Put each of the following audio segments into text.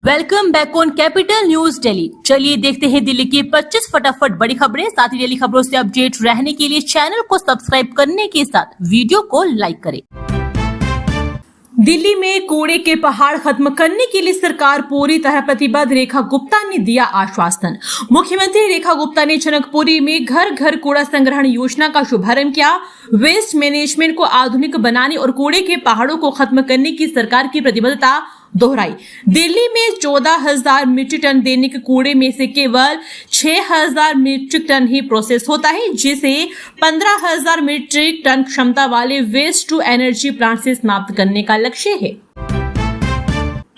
Welcome back on capital news Delhi. चलिए देखते हैं दिल्ली की 25 फटाफट बड़ी खबरें। साथ ही डेली खबरों से अपडेट रहने के लिए चैनल को सब्सक्राइब करने के साथ वीडियो को लाइक करें। दिल्ली में कूड़े के पहाड़ खत्म करने के लिए सरकार पूरी तरह प्रतिबद्ध, रेखा गुप्ता ने दिया आश्वासन। मुख्यमंत्री रेखा गुप्ता ने जनकपुरी में घर घर कूड़ा संग्रहण योजना का शुभारंभ किया। वेस्ट मैनेजमेंट को आधुनिक बनाने और कूड़े के पहाड़ों को खत्म करने की सरकार की प्रतिबद्धता दोहराई। दिल्ली में 14,000 मीट्रिक टन दैनिक कूड़े में से केवल 6,000 मीट्रिक टन ही प्रोसेस होता है, जिसे 15,000 मीट्रिक टन क्षमता वाले वेस्ट टू एनर्जी प्लांट से समाप्त करने का लक्ष्य है।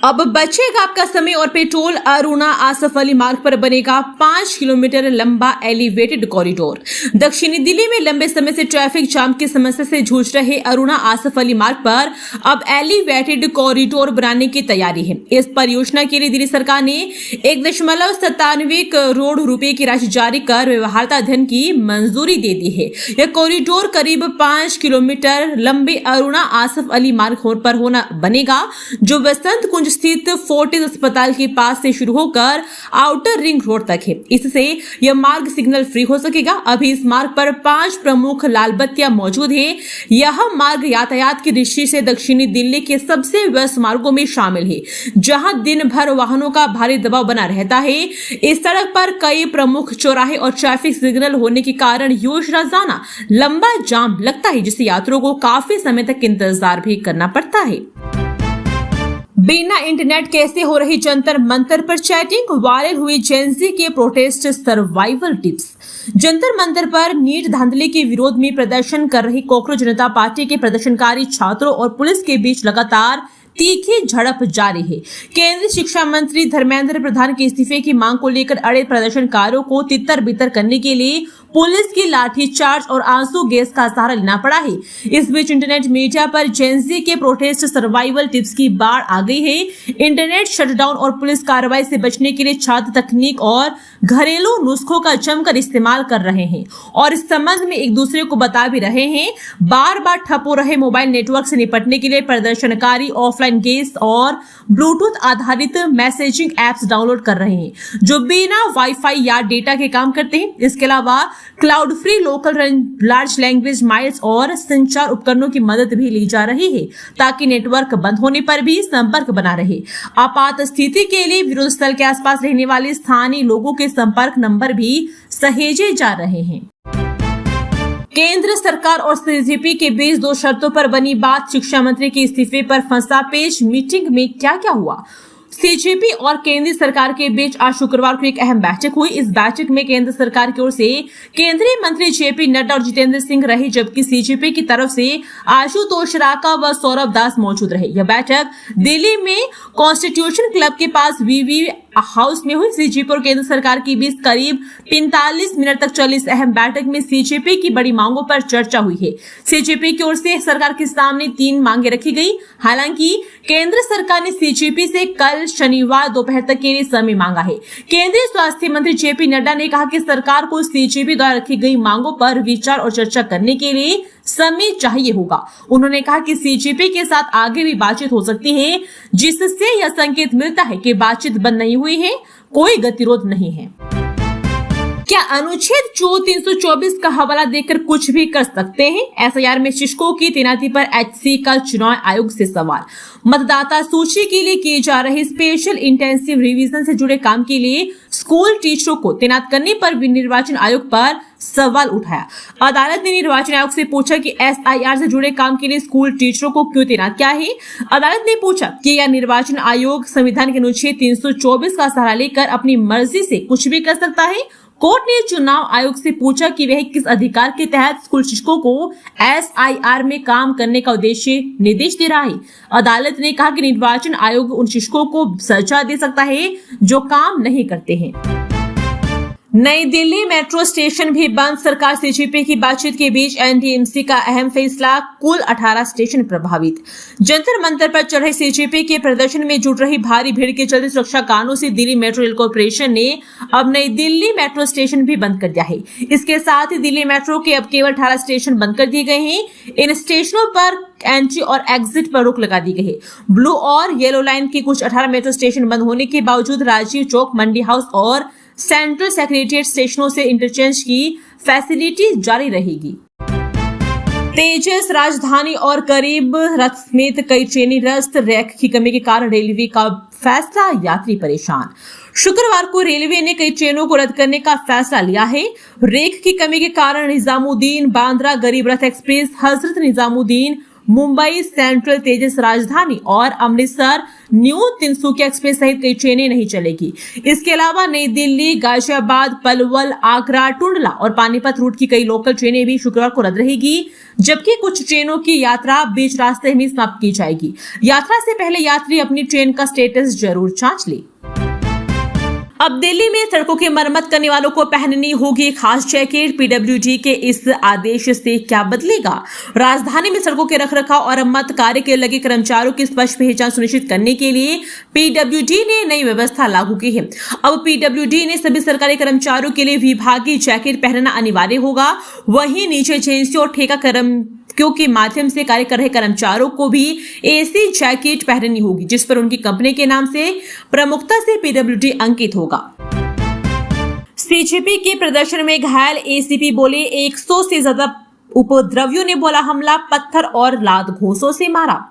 अब बचेगा आपका समय और पेट्रोल। अरुणा आसफ अली मार्ग पर बनेगा 5 किलोमीटर लंबा एलिवेटेड कॉरिडोर। दक्षिणी दिल्ली में लंबे समय से ट्रैफिक जाम की समस्या से जूझ रहे अरुणा आसफ अली मार्ग पर अब एलिवेटेड कॉरिडोर बनाने की तैयारी है। इस परियोजना के लिए दिल्ली सरकार ने 1.97 करोड़ रुपए की राशि जारी कर व्यवहार्यता अध्ययन की मंजूरी दे दी है। यह कॉरिडोर करीब 5 किलोमीटर लंबे अरुणा आसफ अली मार्ग पर बनेगा, जो बसंत कुंज स्थित फोर्टिस अस्पताल के पास से शुरू होकर आउटर रिंग रोड तक है। इससे यह मार्ग सिग्नल फ्री हो सकेगा। अभी इस मार्ग पर 5 प्रमुख लाल बत्तियां मौजूद है। यह मार्ग यातायात की दृष्टि से दक्षिणी दिल्ली के सबसे व्यस्त मार्गों में शामिल है, जहां दिन भर वाहनों का भारी दबाव बना रहता है। इस सड़क पर कई प्रमुख चौराहे और ट्रैफिक सिग्नल होने के कारण रोजाना लंबा जाम लगता है, जिससे यात्रियों को काफी समय तक इंतजार भी करना पड़ता है। बिना इंटरनेट कैसे हो रही जंतर मंतर पर चैटिंग, वायरल हुई जेंजी के protest survival tips. Jantar Mantar पर नीट धांधली के विरोध में प्रदर्शन कर रही कोकरोच जनता पार्टी के प्रदर्शनकारी छात्रों और पुलिस के बीच लगातार तीखी झड़प जारी है। केंद्रीय शिक्षा मंत्री धर्मेंद्र प्रधान के इस्तीफे की मांग को लेकर अड़े प्रदर्शनकारियों को तितर बितर करने के लिए पुलिस की लाठीचार्ज और आंसू गैस का सहारा लेना पड़ा है। इस बीच इंटरनेट मीडिया पर जेंजी के प्रोटेस्ट सर्वाइवल टिप्स की बाढ़ आ गई है। इंटरनेट शटडाउन और पुलिस कार्रवाई से बचने के लिए छात्र तकनीक और घरेलू नुस्खों का जमकर इस्तेमाल कर रहे हैं और इस संबंध में एक दूसरे को बता भी रहे हैं। बार बार ठप हो रहे मोबाइल नेटवर्क से निपटने के लिए प्रदर्शनकारी ऑफलाइन गेस और ब्लूटूथ आधारित मैसेजिंग एप्स डाउनलोड कर रहे हैं, जो बिना वाईफाई या डेटा के काम करते हैं। इसके अलावा cloud free local large language models और संचार उपकरणों की मदद भी ली जा रही है, ताकि नेटवर्क बंद होने पर भी संपर्क बना रहे। आपात स्थिति के लिए विरोध स्थल के आसपास रहने वाले स्थानीय लोगों के संपर्क नंबर भी सहेजे जा रहे हैं। केंद्र सरकार और सीजेपी के बीच 2 शर्तों पर बनी बात। शिक्षा मंत्री के इस्तीफे पर फंसा पेच। मीटिंग में क्या क्या हुआ? सीजेपी और केंद्रीय सरकार के बीच आज शुक्रवार को एक अहम बैठक हुई। इस बैठक में केंद्र सरकार की ओर से केंद्रीय मंत्री जेपी नड्डा और जितेंद्र सिंह रहे, जबकि सीजेपी की तरफ से आशुतोष राका व सौरभ दास मौजूद रहे। यह बैठक दिल्ली में कॉन्स्टिट्यूशन क्लब के पास वीवी हाउस में हुई। सीजेपी और केंद्र सरकार के बीच करीब 45 मिनट तक चली इस अहम बैठक में सीजेपी की बड़ी मांगों पर चर्चा हुई है। सीजेपी की ओर से सरकार के सामने 3 मांगे रखी गई। हालांकि केंद्र सरकार ने सीजेपी से कल शनिवार दोपहर तक के लिए समय मांगा है। केंद्रीय स्वास्थ्य मंत्री जेपी नड्डा ने कहा कि सरकार को सीजेपी द्वारा रखी गई मांगों पर विचार और चर्चा करने के लिए समय चाहिए होगा। उन्होंने कहा कि सीजेपी के साथ आगे भी बातचीत हो सकती है, जिससे यह संकेत मिलता है कि बातचीत बंद नहीं हुई है, कोई गतिरोध नहीं है। क्या अनुच्छेद 324 का हवाला देकर कुछ भी कर सकते हैं? एसआईआर में शिक्षकों की तैनाती पर एचसी का चुनाव आयोग से सवाल। मतदाता सूची के लिए किए जा रहे स्पेशल इंटेंसिव रिवीजन से जुड़े काम के लिए स्कूल टीचरों को तैनात करने पर भी निर्वाचन आयोग पर सवाल उठाया। अदालत ने निर्वाचन आयोग से पूछा कि एसआईआर से जुड़े काम के लिए स्कूल टीचरों को क्यों तैनात किया है। अदालत ने पूछा कि यह निर्वाचन आयोग संविधान के अनुच्छेद 324 का सहारा लेकर अपनी मर्जी से कुछ भी कर सकता है। कोर्ट ने चुनाव आयोग से पूछा कि वह किस अधिकार के तहत स्कूल शिक्षकों को एसआईआर में काम करने का उद्देश्य निर्देश दे रहा है। अदालत ने कहा कि निर्वाचन आयोग उन शिक्षकों को सजा दे सकता है जो काम नहीं करते हैं। नई दिल्ली मेट्रो स्टेशन भी बंद, सरकार सीजेपी की बातचीत के बीच एनडीएमसी का अहम फैसला, कुल 18 स्टेशन प्रभावित। जंतर मंतर पर चढ़े सीजेपी के प्रदर्शन में जुट रही भारी भीड़ के चलते सुरक्षा कारणों से दिल्ली मेट्रो रेल कॉर्पोरेशन ने अब नई दिल्ली मेट्रो स्टेशन भी बंद कर दिया है। इसके साथ ही दिल्ली मेट्रो के अब केवल 18 स्टेशन बंद कर दिए गए हैं। इन स्टेशनों पर एंट्री और एग्जिट पर रोक लगा दी गई है। ब्लू और येलो लाइन के कुछ 18 मेट्रो स्टेशन बंद होने के बावजूद राजीव चौक, मंडी हाउस और सेंट्रल सेक्रेटेरिएट स्टेशनों से इंटरचेंज की फैसिलिटी जारी रहेगी। तेजस, राजधानी और गरीब रथ समेत कई ट्रेनें रद्द, रैक की कमी के कारण रेलवे का फैसला, यात्री परेशान। शुक्रवार को रेलवे ने कई ट्रेनों को रद्द करने का फैसला लिया है। रेक की कमी के कारण निजामुद्दीन, बांद्रा गरीब रथ एक्सप्रेस, हजरत निजामुद्दीन, मुंबई सेंट्रल, तेजस राजधानी और अमृतसर न्यू तिनसुकिया एक्सप्रेस सहित कई ट्रेनें नहीं चलेगी। इसके अलावा नई दिल्ली, गाजियाबाद, पलवल, आगरा, टुंडला और पानीपत रूट की कई लोकल ट्रेनें भी शुक्रवार को रद्द रहेगी, जबकि कुछ ट्रेनों की यात्रा बीच रास्ते में समाप्त की जाएगी। यात्रा से पहले यात्री अपनी ट्रेन का स्टेटस जरूर जांच ले। अब दिल्ली में सड़कों की मरम्मत करने वालों को पहननी होगी खास जैकेट। पीडब्ल्यूडी के इस आदेश से क्या बदलेगा? राजधानी में सड़कों के रखरखाव और मरम्मत कार्य के लगे कर्मचारियों की स्पष्ट पहचान सुनिश्चित करने के लिए पीडब्ल्यूडी ने नई व्यवस्था लागू की है। अब पीडब्ल्यूडी ने सभी सरकारी कर्मचारियों के लिए विभागीय जैकेट पहनना अनिवार्य होगा। वहीं निजी एजेंसियों और ठेका कर्मचारियों के माध्यम से कार्य कर रहे कर्मचारियों को भी एसी जैकेट पहननी होगी, जिस पर उनकी कंपनी के नाम से प्रमुखता से पीडब्ल्यूडी अंकित होगा। सीजेपी के प्रदर्शन में घायल एसीपी बोले, 100 से ज्यादा उपद्रवियों ने बोला हमला, पत्थर और लात घोंसों से मारा।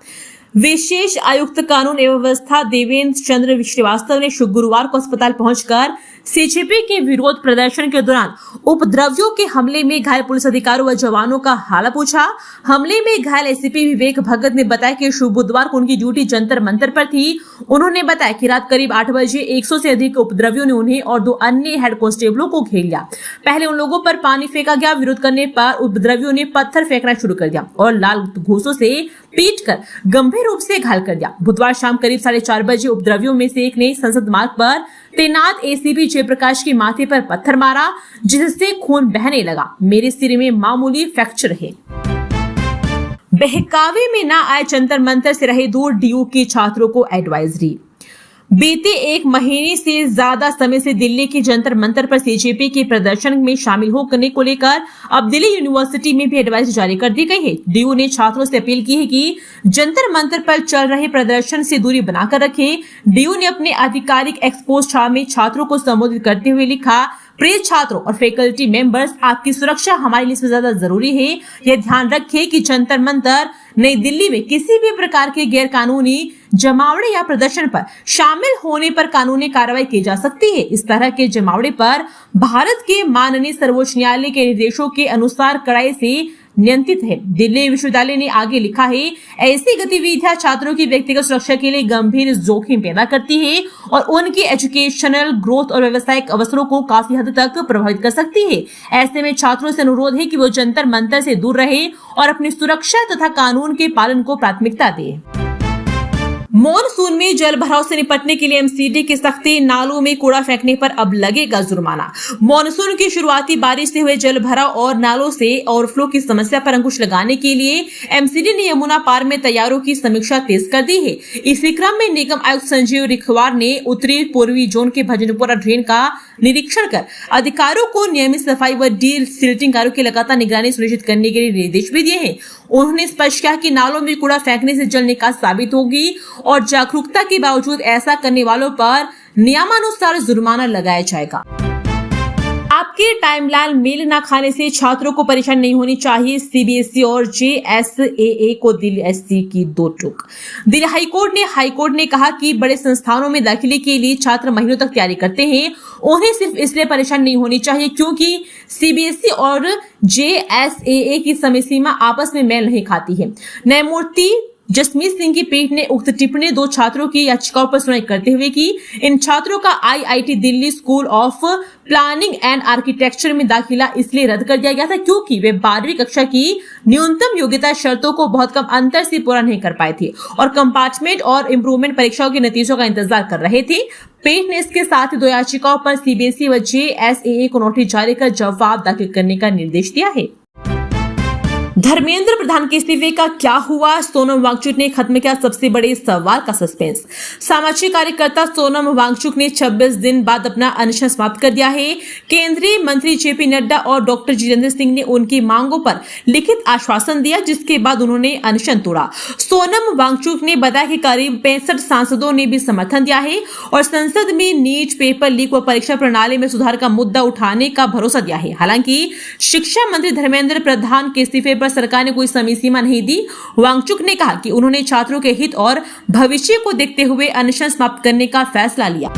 विशेष आयुक्त कानून एवं व्यवस्था देवेंद्र चंद्र श्रीवास्तव ने गुरुवार को अस्पताल पहुंचकर सीजेपी के विरोध प्रदर्शन के दौरान उपद्रवियों के हमले में घायल पुलिस अधिकारियों व जवानों का हाल पूछा। हमले में घायल एसीपी विवेक भगत ने बताया कि शुभ बुधवार को उनकी ड्यूटी जंतर मंतर पर थी। उन्होंने बताया कि रात करीब 8 बजे 100 से अधिक उपद्रवियों ने उन्हें और 2 अन्य हेड कांस्टेबलों को घेर लिया। पहले उन लोगों पर पानी फेंका गया। विरोध करने पर उपद्रवियों ने पत्थर फेंकना शुरू कर दिया और लाल घोंसों से पीटकर गंभीर रूप से घायल कर दिया। बुधवार शाम करीब 4:30 बजे उपद्रवियों में से एक ने संसद मार्ग पर तैनात एसीपी जयप्रकाश के माथे पर पत्थर मारा, जिससे खून बहने लगा। मेरे सिर में मामूली फ्रैक्चर है। बहकावे में न आए जंतर मंतर से रहे दूर, डीयू के छात्रों को एडवाइजरी। बीते 1 महीने से ज्यादा समय से दिल्ली के जंतर मंतर पर सीजेपी के प्रदर्शन में शामिल होने को लेकर अब दिल्ली यूनिवर्सिटी में भी एडवाइजरी जारी कर दी गई है। डीयू ने छात्रों से अपील की है कि जंतर मंतर पर चल रहे प्रदर्शन से दूरी बनाकर रखें। डीयू ने अपने आधिकारिक एक्सपोज में छात्रों को संबोधित करते हुए लिखा, प्रिय छात्रों और फैकल्टी मेंबर्स, आपकी सुरक्षा हमारे लिए ज्यादा जरूरी है। यह ध्यान रखें कि जंतर मंतर नई दिल्ली में किसी भी प्रकार के गैर कानूनी जमावड़े या प्रदर्शन पर शामिल होने पर कानूनी कार्रवाई की जा सकती है। इस तरह के जमावड़े पर भारत के माननीय सर्वोच्च न्यायालय के निर्देशों के अनुसार कड़ाई से नियंत्रित है। दिल्ली विश्वविद्यालय ने आगे लिखा है, ऐसी गतिविधियां छात्रों की व्यक्तिगत सुरक्षा के लिए गंभीर जोखिम पैदा करती है और उनकी एजुकेशनल ग्रोथ और व्यावसायिक अवसरों को काफी हद तक प्रभावित कर सकती है। ऐसे में छात्रों से अनुरोध है कि वो जंतर मंतर से दूर रहे और अपनी सुरक्षा तथा कानून के पालन को प्राथमिकता दे। मॉनसून में जल भराव से निपटने के लिए एमसीडी की सख्ती, नालों में कूड़ा फेंकने पर अब लगेगा जुर्माना। मॉनसून की शुरुआती बारिश से हुए जल भराव और नालों से ओवरफ्लो की समस्या पर अंकुश लगाने के लिए एमसीडी ने यमुना पार में तैयारियों की समीक्षा तेज कर दी है। इसी क्रम में निगम आयुक्त संजीव रिखवार ने उत्तरी पूर्वी जोन के भजनपुरा ड्रेन का निरीक्षण कर अधिकारियों को नियमित सफाई व डी सिल्टिंग कार्यों की लगातार निगरानी सुनिश्चित करने के निर्देश भी दिए हैं। उन्होंने स्पष्ट किया कि नालों में कूड़ा फेंकने से जल निकास साबित होगी और जागरूकता के बावजूद ऐसा करने वालों पर नियमानुसार जुर्माना लगाया जाएगा। आपके टाइमलाइन मेल न खाने से छात्रों को परेशानी नहीं होनी चाहिए, सीबीएसई और जेएसएए को दिल्ली एससी की 2 टूक। दिल्ली हाईकोर्ट ने कहा कि बड़े संस्थानों में दाखिले के लिए छात्र महीनों तक तैयारी करते हैं, उन्हें सिर्फ इसलिए परेशानी नहीं होनी चाहिए क्योंकि सीबीएसई और जेएसएए की समय सीमा आपस में मेल नहीं खाती है। न्यायमूर्ति जसमीत सिंह की पीठ ने उक्त टिप्पणी 2 छात्रों की याचिकाओं पर सुनवाई करते हुए की। इन छात्रों का IIT Delhi school of planning and architecture में दाखिला इसलिए रद्द कर दिया गया था क्योंकि वे 12वीं कक्षा की न्यूनतम योग्यता शर्तों को बहुत कम अंतर से पूरा नहीं कर पाए थे और कंपार्टमेंट और इम्प्रूवमेंट परीक्षाओं के नतीजों का इंतजार कर रहे थे। पीठ ने इसके साथ ही 2 याचिकाओं पर सीबीएसई व जेएसएए को नोटिस जारी कर जवाब दाखिल करने का निर्देश दिया है। धर्मेंद्र प्रधान के इस्तीफे का क्या हुआ? सोनम वांगचुक ने खत्म किया सबसे बड़े सवाल का सस्पेंस। सामाजिक कार्यकर्ता सोनम वांगचुक ने 26 दिन बाद अपना अनशन समाप्त कर दिया है। केंद्रीय मंत्री जेपी नड्डा और डॉक्टर जितेंद्र सिंह ने उनकी मांगों पर लिखित आश्वासन दिया, जिसके बाद उन्होंने अनशन तोड़ा। सोनम वांगचुक ने बताया कि करीब 65 सांसदों ने भी समर्थन दिया है और संसद में नीट पेपर लीक व परीक्षा प्रणाली में सुधार का मुद्दा उठाने का भरोसा दिया है। हालांकि शिक्षा मंत्री धर्मेंद्र प्रधान के इस्तीफे पर सरकार ने कोई समय सीमा नहीं दी। वांगचुक ने कहा कि उन्होंने छात्रों के हित और भविष्य को देखते हुए अनशन समाप्त करने का फैसला लिया।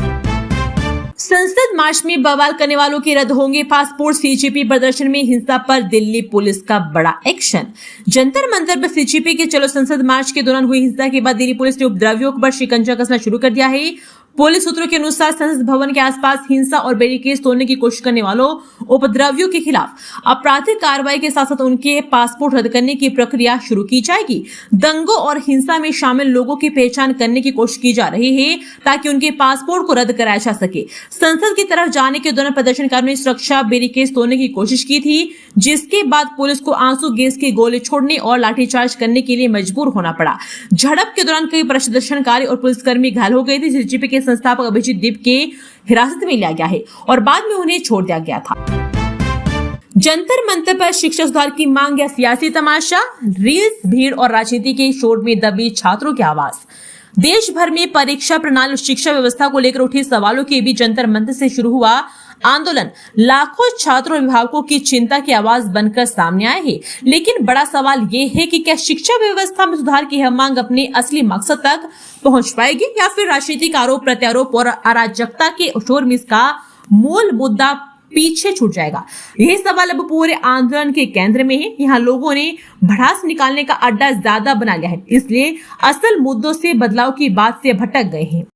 संसद मार्च में बवाल करने वालों के रद्द होंगे पासपोर्ट। सीजेपी प्रदर्शन में हिंसा पर दिल्ली पुलिस का बड़ा एक्शन। जंतर मंतर पर सीजेपी के चलो संसद मार्च के दौरान हुई हिंसा के बाद दिल्ली पुलिस ने उपद्रवियों पर शिकंजा कसना शुरू कर दिया है। पुलिस सूत्रों के अनुसार संसद भवन के आसपास हिंसा और बैरिकेड तोड़ने की कोशिश करने वालों उपद्रवियों के खिलाफ आपराधिक कार्रवाई के साथ साथ उनके पासपोर्ट रद्द करने की प्रक्रिया शुरू की जाएगी। दंगों और हिंसा में शामिल लोगों की पहचान करने की कोशिश की जा रही है ताकि उनके पासपोर्ट को रद्द कराया जा सके। संसद की तरफ जाने के दौरान प्रदर्शनकारियों ने सुरक्षा बैरिकेड तोड़ने की कोशिश की थी, जिसके बाद पुलिस को आंसू गैस के गोले छोड़ने और लाठीचार्ज करने के लिए मजबूर होना पड़ा। झड़प के दौरान कई प्रदर्शनकारी और पुलिसकर्मी घायल हो गए थे। सीजेपी के संस्थापक अभिजीत दीप के हिरासत में लिया गया है और बाद में उन्हें छोड़ दिया गया था। जंतर मंतर पर शिक्षा सुधार की मांग या सियासी तमाशा? रील्स, भीड़ और राजनीति के शोर में दबी छात्रों की आवाज। देश भर में परीक्षा प्रणाली और शिक्षा व्यवस्था को लेकर उठे सवालों के बीच जंतर मंतर से शुरू हुआ आंदोलन लाखों छात्रों और अभिभावकों की चिंता की आवाज बनकर सामने आए हैं। लेकिन बड़ा सवाल ये है कि क्या शिक्षा व्यवस्था में सुधार की यह मांग अपने असली मकसद तक पहुंच पाएगी या फिर राजनीतिक आरोप प्रत्यारोप और अराजकता के शोर में इसका मूल मुद्दा पीछे छूट जाएगा? यही सवाल अब पूरे आंदोलन के केंद्र में है। यहाँ लोगों ने भड़ास निकालने का अड्डा ज्यादा बना लिया है, इसलिए असल मुद्दों से बदलाव की बात से भटक गए हैं।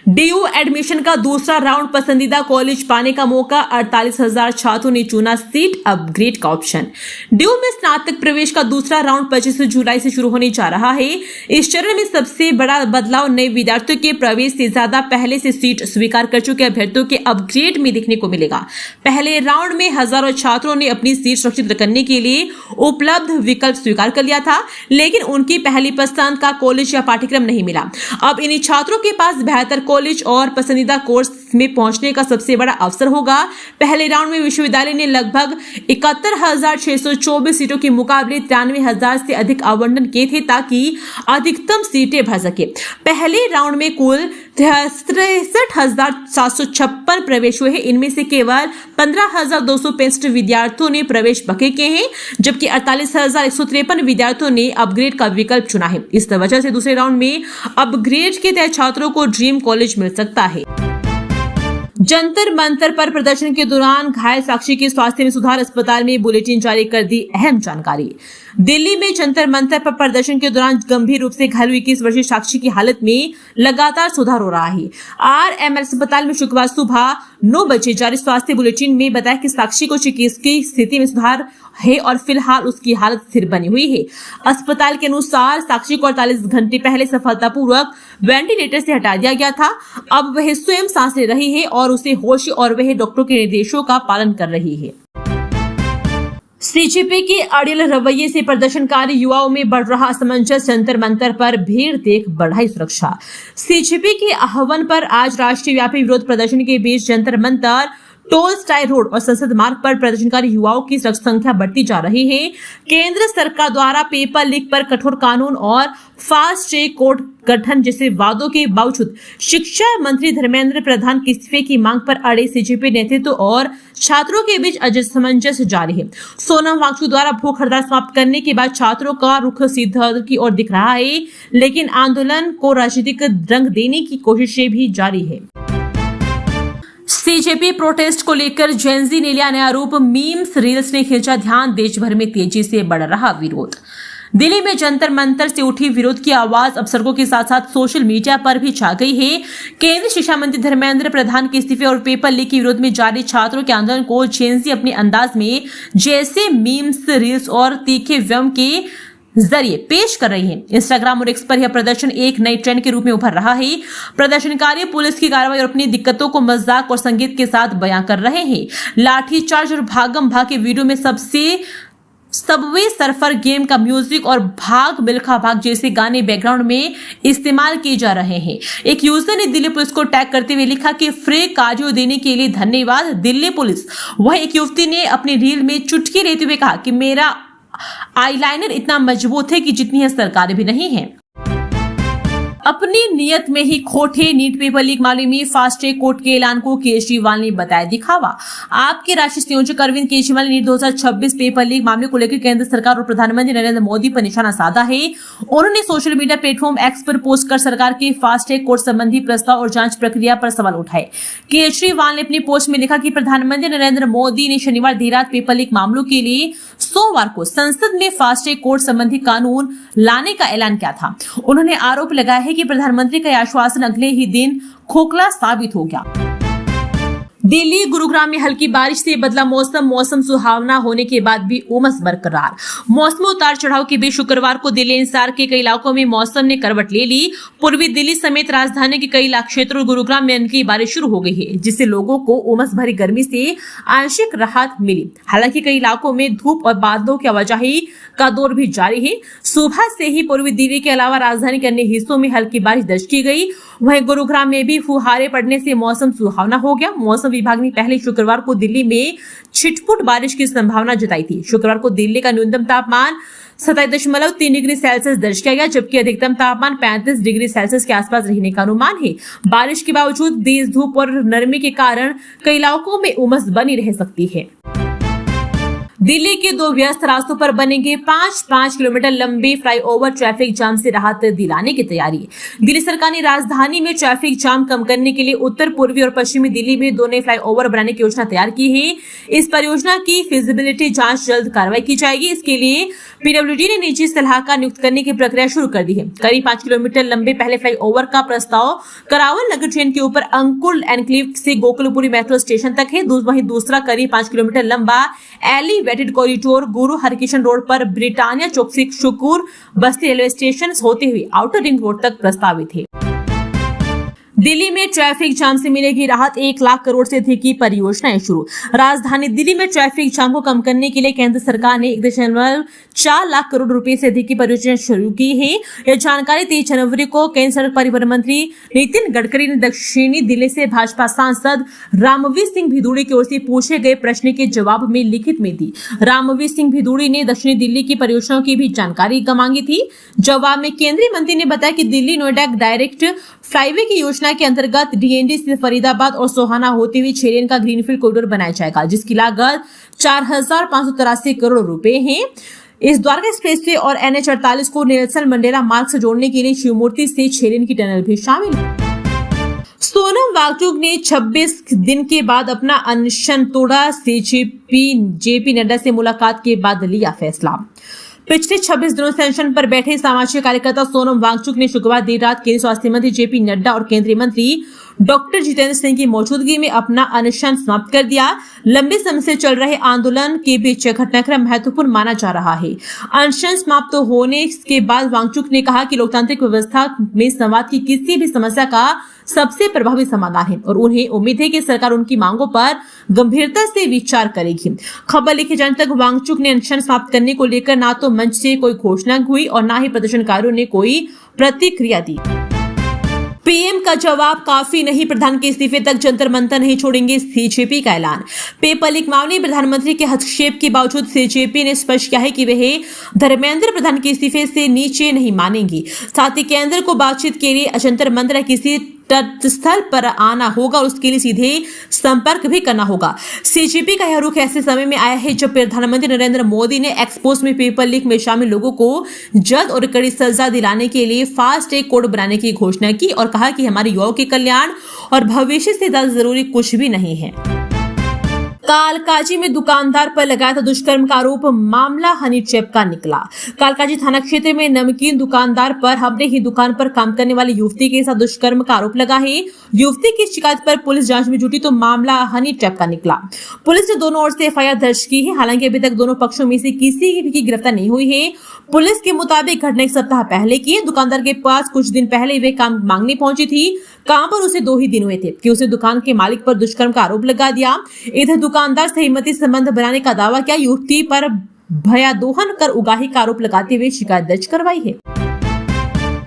डीयू एडमिशन का दूसरा राउंड, पसंदीदा कॉलेज पाने का मौका। 48,000 छात्रों ने चुना सीट अपग्रेड का ऑप्शन। डीयू में स्नातक प्रवेश का दूसरा राउंड 25 जुलाई से शुरू होने जा रहा है। इस चरण में सबसे बड़ा बदलाव नए विद्यार्थियों के प्रवेश से ज्यादा पहले से सीट स्वीकार कर चुके अभ्यर्थियों के अपग्रेड में देखने को मिलेगा। पहले राउंड में हजारों छात्रों ने अपनी सीट सुरक्षित करने के लिए उपलब्ध विकल्प स्वीकार कर लिया था, लेकिन उनकी पहली पसंद का कॉलेज या पाठ्यक्रम नहीं मिला। अब इन छात्रों के पास बेहतर कॉलेज और पसंदीदा कोर्स में पहुंचने का सबसे बड़ा अवसर होगा। पहले राउंड में विश्वविद्यालय ने लगभग 71,624 सीटों के मुकाबले 93,000 से अधिक आवंटन किए थे ताकि अधिकतम सीटें भर सके। पहले राउंड में कुल 63,756 प्रवेश हुए हैं। इनमें से केवल 15,265 विद्यार्थियों ने प्रवेश पक्के किए हैं, जबकि 48,153 विद्यार्थियों ने अपग्रेड का विकल्प चुना है। इस वजह से दूसरे राउंड में अपग्रेड के तहत छात्रों को ड्रीम कॉलेज मिल सकता है। जंतर मंतर पर प्रदर्शन के दौरान घायल साक्षी के स्वास्थ्य में सुधार, अस्पताल में बुलेटिन जारी कर दी अहम जानकारी। दिल्ली में जंतर मंतर पर प्रदर्शन के दौरान गंभीर रूप से घायल हुई 21 वर्षीय साक्षी की हालत में लगातार सुधार हो रहा है। आरएमएल अस्पताल में शुक्रवार सुबह 9 बजे जारी स्वास्थ्य बुलेटिन में बताया कि साक्षी को चिकित्सकीय स्थिति में सुधार है और फिलहाल उसकी हालत स्थिर बनी हुई है। अस्पताल के अनुसार साक्षी को 48 घंटे पहले सफलतापूर्वक वेंटिलेटर से हटा दिया गया था। अब वह स्वयं सांस ले रही है और उसे होश और वह डॉक्टरों के निर्देशों का पालन कर रही है। सीजेपी के अड़ियल रवैये से प्रदर्शनकारी युवाओं में बढ़ रहा असमंजस, जंतर मंतर पर भीड़ देख बढ़ाई सुरक्षा। सीजेपी के आह्वान पर आज राष्ट्रीय व्यापी विरोध प्रदर्शन के बीच जंतर मंतर, टोल स्टाई रोड और संसद मार्ग पर प्रदर्शनकारी युवाओं की संख्या बढ़ती जा रही है। केंद्र सरकार द्वारा पेपर लीक पर कठोर कानून और फास्ट ट्रैक कोर्ट गठन जैसे वादों के बावजूद शिक्षा मंत्री धर्मेंद्र प्रधान के इस्तीफे की मांग पर अड़े सीजेपी नेतृत्व और छात्रों के बीच असमंजस जारी है। सोनम वांगचुक द्वारा भूख हड़ताल समाप्त करने के बाद छात्रों का रुख सीधा की ओर दिख रहा है, लेकिन आंदोलन को राजनीतिक रंग देने की कोशिशें भी जारी है। सीजेपी प्रोटेस्ट को लेकर जेनजी ने लिया नया रूप, मीम्स रील्स ने खींचा ध्यान, देश भर में तेजी से बढ़ रहा विरोध। दिल्ली में जंतर मंतर से उठी विरोध की आवाज अब सड़कों के साथ साथ सोशल मीडिया पर भी छा गई है। केंद्रीय शिक्षा मंत्री धर्मेंद्र प्रधान के इस्तीफे और पेपर लीक के विरोध में जारी छात्रों के आंदोलन को जेएनजी अपने अंदाज में जैसे मीम्स, रील्स और तीखे व्यंग के जरिए पेश कर रही है। इंस्टाग्राम और एक्स पर यह प्रदर्शन एक नई ट्रेंड के रूप में उभर रहा है। प्रदर्शनकारी पुलिस की कार्रवाई और अपनी दिक्कतों को मजाक और संगीत के साथ बयां कर रहे हैं। लाठीचार्ज और भागम भाग के वीडियो में सबवे सर्फर गेम का म्यूजिक और भाग मिल्खा भाग जैसे गाने बैकग्राउंड में इस्तेमाल किए जा रहे हैं। एक यूजर ने दिल्ली पुलिस को टैग करते हुए लिखा कि फ्री कार्डियो देने के लिए धन्यवाद दिल्ली पुलिस। वह एक युवती ने अपनी रील में चुटकी लेते हुए कहा कि मेरा आईलाइनर इतना मजबूत है कि जितनी है सरकार भी नहीं है। अपनी नियत में ही खोटे नीट पेपर लीक मामले में फास्ट ट्रैक कोर्ट के ऐलान को केजरीवाल ने बताया दिखावा। आपके राष्ट्रीय संयोजक अरविंद केजरीवाल ने नीट 2026 पेपर लीक मामले को लेकर केंद्र सरकार और प्रधानमंत्री नरेंद्र मोदी पर निशाना साधा है। उन्होंने सोशल मीडिया प्लेटफॉर्म एक्स पर पोस्ट कर सरकार के फास्ट ट्रैक कोर्ट संबंधी प्रस्ताव और जांच प्रक्रिया पर सवाल उठाए। केजरीवाल ने अपनी पोस्ट में लिखा कि प्रधानमंत्री नरेंद्र मोदी ने शनिवार देर रात पेपर लीक मामलों के लिए सोमवार को संसद में फास्ट ट्रैक कोर्ट संबंधी कानून लाने का ऐलान किया था। उन्होंने आरोप लगाया है कि प्रधानमंत्री का आश्वासन अगले ही दिन खोखला साबित हो गया। दिल्ली गुरुग्राम में हल्की बारिश से बदला मौसम सुहावना होने के बाद भी उमस बरकरार। मौसम उतार चढ़ाव के बीच शुक्रवार को दिल्ली एनसीआर के कई इलाकों में मौसम ने करवट ले ली। पूर्वी दिल्ली समेत राजधानी के कई इलाके क्षेत्रों और गुरुग्राम में हल्की बारिश शुरू हो गई है, जिससे लोगों को उमस भरी गर्मी से आंशिक राहत मिली। हालांकि कई इलाकों में धूप और बादलों की आवाजाही का दौर भी जारी है। सुबह से ही पूर्वी दिल्ली के अलावा राजधानी के अन्य हिस्सों में हल्की बारिश दर्ज की गई। वहीं गुरुग्राम में भी फुहारे पड़ने से मौसम सुहावना हो गया। मौसम विभाग ने पहले शुक्रवार को दिल्ली में छिटपुट बारिश की संभावना जताई थी। शुक्रवार को दिल्ली का न्यूनतम तापमान 27.3 डिग्री सेल्सियस दर्ज किया गया, जबकि अधिकतम तापमान 35 डिग्री सेल्सियस के आसपास रहने का अनुमान है। बारिश के बावजूद तेज धूप और नरमी के कारण कई इलाकों में उमस बनी रह सकती है। दिल्ली के 2 व्यस्त रास्तों पर बनेंगे 5 किलोमीटर लंबे फ्लाईओवर। ट्रैफिक जाम से राहत दिलाने की तैयारी। दिल्ली सरकार ने राजधानी में ट्रैफिक जाम कम करने के लिए उत्तर पूर्वी और पश्चिमी दिल्ली में 2 नए फ्लाईओवर बनाने की योजना तैयार की है। इस परियोजना की फिजिबिलिटी जांच जल्द कार्रवाई की जाएगी। इसके लिए पीडब्ल्यूडी ने निजी सलाहकार नियुक्त करने की प्रक्रिया शुरू कर दी है। करीब 5 किलोमीटर लंबे पहले फ्लाईओवर का प्रस्ताव करावल नगर ट्रेन के ऊपर अंकुर एनक्लेव से गोकुलपुरी मेट्रो स्टेशन तक है। वहीं दूसरा करीब 5 किलोमीटर लंबा एलिवेटेड कॉरिडोर गुरु हरकिशन रोड पर ब्रिटानिया चौक से शुकुर बस्ती रेलवे स्टेशन होते हुए आउटर रिंग रोड तक प्रस्तावित है। दिल्ली में ट्रैफिक जाम से मिलेगी राहत। 1 लाख करोड़ से अधिक की परियोजनाएं शुरू। राजधानी दिल्ली में ट्रैफिक जाम को कम करने के लिए केंद्र सरकार ने 1.4 लाख करोड़ रुपए से अधिक की परियोजना शुरू की है। यह जानकारी 23 जनवरी को केंद्र सड़क परिवहन मंत्री नितिन गडकरी ने दक्षिणी दिल्ली से भाजपा सांसद रामवीर सिंह भिदुड़ी की ओर से पूछे गए प्रश्न के जवाब में लिखित में दी। रामवीर सिंह भिदुड़ी ने दक्षिणी दिल्ली की परियोजनाओं की भी जानकारी मांगी थी। जवाब में केंद्रीय मंत्री ने बताया कि दिल्ली नोएडा डायरेक्ट फ्लाईवे की योजना के अंतर्गत डीएनडी से फरीदाबाद और सोहाना होते हुए 6 लेन का ग्रीनफील्ड कॉरिडोर बनाया जाएगा, जिसकी लागत 4,583 करोड़ रुपए है। इस द्वारका एक्सप्रेसवे और NH 48 को नेल्सन मंडेला मार्ग से जोड़ने के लिए शिवमूर्ति से 6 लेन की टनल भी शामिल है। सोनम वांगचुक ने 26 दिन के बाद अपना अनशन तोड़ा। जेपी नड्डा से मुलाकात के बाद लिया फैसला। पिछले 26 दिनों से अनशन पर बैठे सामाजिक कार्यकर्ता सोनम वांगचुक ने शुक्रवार देर रात केंद्रीय स्वास्थ्य मंत्री जेपी नड्डा और केंद्रीय मंत्री डॉक्टर जितेंद्र सिंह की मौजूदगी में अपना अनशन समाप्त कर दिया। लंबे समय से चल रहे आंदोलन के बीच घटनाक्रम महत्वपूर्ण माना जा रहा है। अनशन समाप्त होने के बाद वांगचुक ने कहा कि लोकतांत्रिक व्यवस्था में संवाद की किसी भी समस्या का सबसे प्रभावी समाधान है और उन्हें उम्मीद है कि सरकार उनकी मांगों पर गंभीरता से विचार करेगी। खबर लिखे जाने तक वांगचुक ने अनशन समाप्त करने को लेकर ना तो मंच से कोई घोषणा हुई और ना ही प्रदर्शनकारियों ने कोई प्रतिक्रिया दी। पीएम का जवाब काफी नहीं, प्रधान के इस्तीफे तक जंतर मंतर नहीं छोड़ेंगे, सीजेपी का ऐलान। पेपर लीक मामले में प्रधानमंत्री के हस्तक्षेप के बावजूद सीजेपी ने स्पष्ट किया है कि वह धर्मेंद्र प्रधान के इस्तीफे से नीचे नहीं मानेंगी। साथ ही केंद्र को बातचीत के लिए जंतर मंतर किसी तटस्थल पर आना होगा और उसके लिए सीधे संपर्क भी करना होगा। सीजेपी का यह रुख ऐसे समय में आया है जब प्रधानमंत्री नरेंद्र मोदी ने एक्सपोज में पेपर लीक में शामिल लोगों को जल्द और कड़ी सजा दिलाने के लिए फास्ट ट्रैक कोर्ट बनाने की घोषणा की और कहा कि हमारे युवाओं के कल्याण और भविष्य से ज्यादा जरूरी कुछ भी नहीं है। कालकाजी में दुकानदार पर लगाया था दुष्कर्म का आरोप, मामला हनी ट्रैप का निकला। कालकाजी थाना क्षेत्र में नमकीन दुकानदार पर अपने ही दुकान पर काम करने वाली युवती के साथ दुष्कर्म का आरोप लगा है। युवती की शिकायत पर पुलिस जांच में जुटी तो मामला हनी ट्रैप का निकला। पुलिस ने दोनों ओर से एफआईआर दर्ज की है। हालांकि अभी तक दोनों पक्षों में से किसी की गिरफ्तार नहीं हुई है। पुलिस के मुताबिक घटना एक सप्ताह पहले की है। दुकानदार के पास कुछ दिन पहले वे काम मांगने पहुंची थी। काम पर उसे 2 ही दिन हुए थे कि उसे दुकान के मालिक पर दुष्कर्म का आरोप लगा दिया। इधर दुकानदार सहमति संबंध बनाने का दावा किया। युवती पर भयादोहन कर उगाही का आरोप लगाते हुए शिकायत दर्ज करवाई है।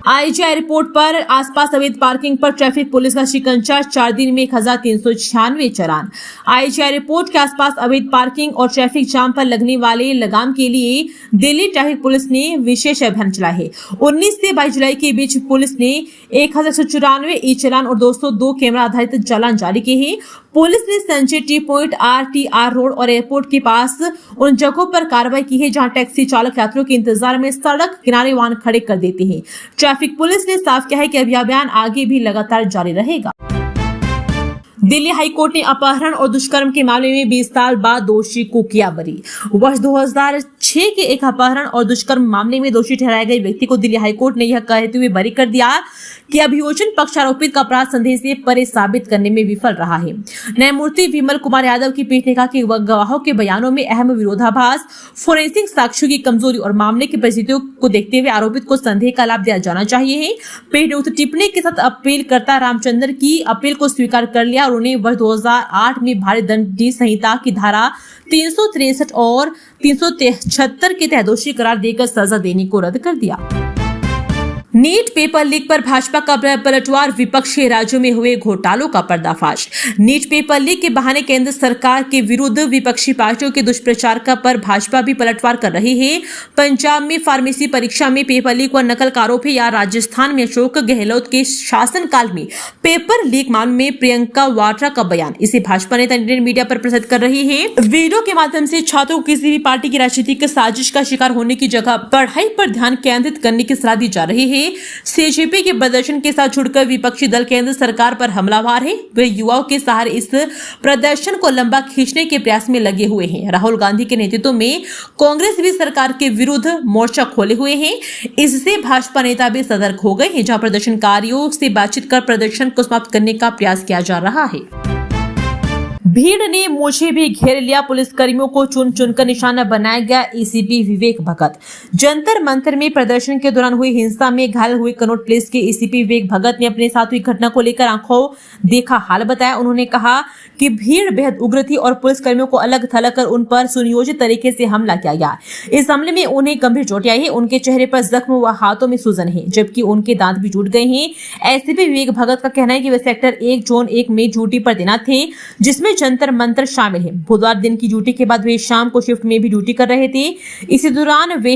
आईजीआई रिपोर्ट पर आसपास अवैध पार्किंग पर ट्रैफिक पुलिस का शिकंजा, 4 दिन में 1396 चालान। आईजीआई रिपोर्ट के आसपास अवैध पार्किंग और ट्रैफिक जाम पर लगने वाले लगाम के लिए दिल्ली ट्रैफिक पुलिस ने विशेष अभियान चलाया है। 19 से 22 जुलाई के बीच पुलिस ने 1194 ई चालान और 202 कैमरा आधारित चालान जारी किए हैं। पुलिस ने Sanjay T point, RTR road और एयरपोर्ट के पास उन जगहों पर कार्रवाई की है जहां टैक्सी चालक यात्रियों के इंतजार में सड़क किनारे वाहन खड़े कर देते हैं। ट्रैफिक पुलिस ने साफ किया है कि अभियान आगे भी लगातार जारी रहेगा। दिल्ली हाईकोर्ट ने अपहरण और दुष्कर्म के मामले में 20 साल बाद दोषी को किया बरी। वर्ष 2006 के एक अपहरण और दुष्कर्म मामले में दोषी ठहराए गए व्यक्ति को दिल्ली हाईकोर्ट ने यह कहते हुए बरी कर दिया कि अभियोजन पक्ष आरोपित का अपराध संदेह से परे साबित करने में विफल रहा है। न्यायमूर्ति विमल कुमार यादव की पीठ ने कहा कि गवाहों के बयानों में अहम विरोधाभास, फोरेंसिक साक्ष्यों की कमजोरी और मामले की परिस्थितियों को देखते हुए आरोपित को संदेह का लाभ दिया जाना चाहिए। पीठ ने उक्त टिप्पणी के साथ अपीलकर्ता रामचंद्र की अपील को स्वीकार कर लिया और उन्हें वर्ष 2008 में भारतीय दंड संहिता की धारा 363 और 373 के तहत दोषी करार देकर सजा देने को रद्द कर दिया। नीट पेपर लीक पर भाजपा का पलटवार, विपक्षी राज्यों में हुए घोटालों का पर्दाफाश। नीट पेपर लीक के बहाने केंद्र सरकार के विरुद्ध विपक्षी पार्टियों के दुष्प्रचार का पर भाजपा भी पलटवार कर रही है। पंजाब में फार्मेसी परीक्षा में पेपर लीक व नकल का आरोप है या राजस्थान में अशोक गहलोत के शासनकाल में पेपर लीक मामले में प्रियंका वाड्रा का बयान, इसे भाजपा नेता इंडियन मीडिया पर प्रसारित कर रही है। वीडियो के माध्यम से छात्रों को किसी भी पार्टी की राजनीतिक साजिश का शिकार होने की जगह पढ़ाई पर ध्यान केंद्रित करने की सलाह दी जा रही है। सीजेपी के प्रदर्शन के साथ जुड़कर विपक्षी दल केंद्र सरकार पर हमलावर है। वे युवाओं के सहारे इस प्रदर्शन को लंबा खींचने के प्रयास में लगे हुए हैं। राहुल गांधी के नेतृत्व में कांग्रेस भी सरकार के विरुद्ध मोर्चा खोले हुए हैं। इससे भाजपा नेता भी सतर्क हो गए हैं, जहां प्रदर्शनकारियों से बातचीत कर प्रदर्शन को समाप्त करने का प्रयास किया जा रहा है। भीड़ ने मुझे भी घेर लिया, पुलिसकर्मियों को चुन चुनकर निशाना बनाया गया, एसीपी विवेक भगत। जंतर मंतर में प्रदर्शन के दौरान हुई हिंसा में घायल हुए कनौज पुलिस के एसीपी विवेक भगत ने अपने साथ हुई घटना को लेकर आंखों देखा हाल बताया। उन्होंने कहा कि भीड़ बेहद उग्र थी और पुलिसकर्मियों को अलग थलग कर उन पर सुनियोजित तरीके से हमला किया गया। इस हमले में उन्हें गंभीर चोटें आई है। उनके चेहरे पर जख्म व हाथों में सूजन है, जबकि उनके दांत भी टूट गए हैं। एसीपी विवेक भगत का कहना है कि वे सेक्टर 1 जोन 1 में ड्यूटी पर तैनात थे, जिसमें जंतर मंतर शामिल है। बुधवार दिन की ड्यूटी के बाद वे शाम को शिफ्ट में भी ड्यूटी कर रहे थे। इसी दौरान वे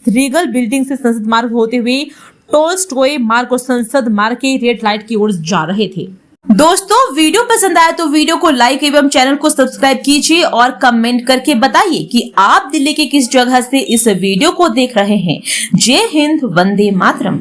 रीगल बिल्डिंग से संसद मार्ग होते हुए टोलस्टॉय मार्ग और संसद मार्ग के रेड लाइट की ओर जा रहे थे। दोस्तों, वीडियो पसंद आया तो वीडियो को लाइक एवं चैनल को सब्सक्राइब कीजिए और कमेंट करके बताइए कि आप दिल्ली के किस जगह से इस वीडियो को देख रहे हैं। जय हिंद, वंदे मातरम।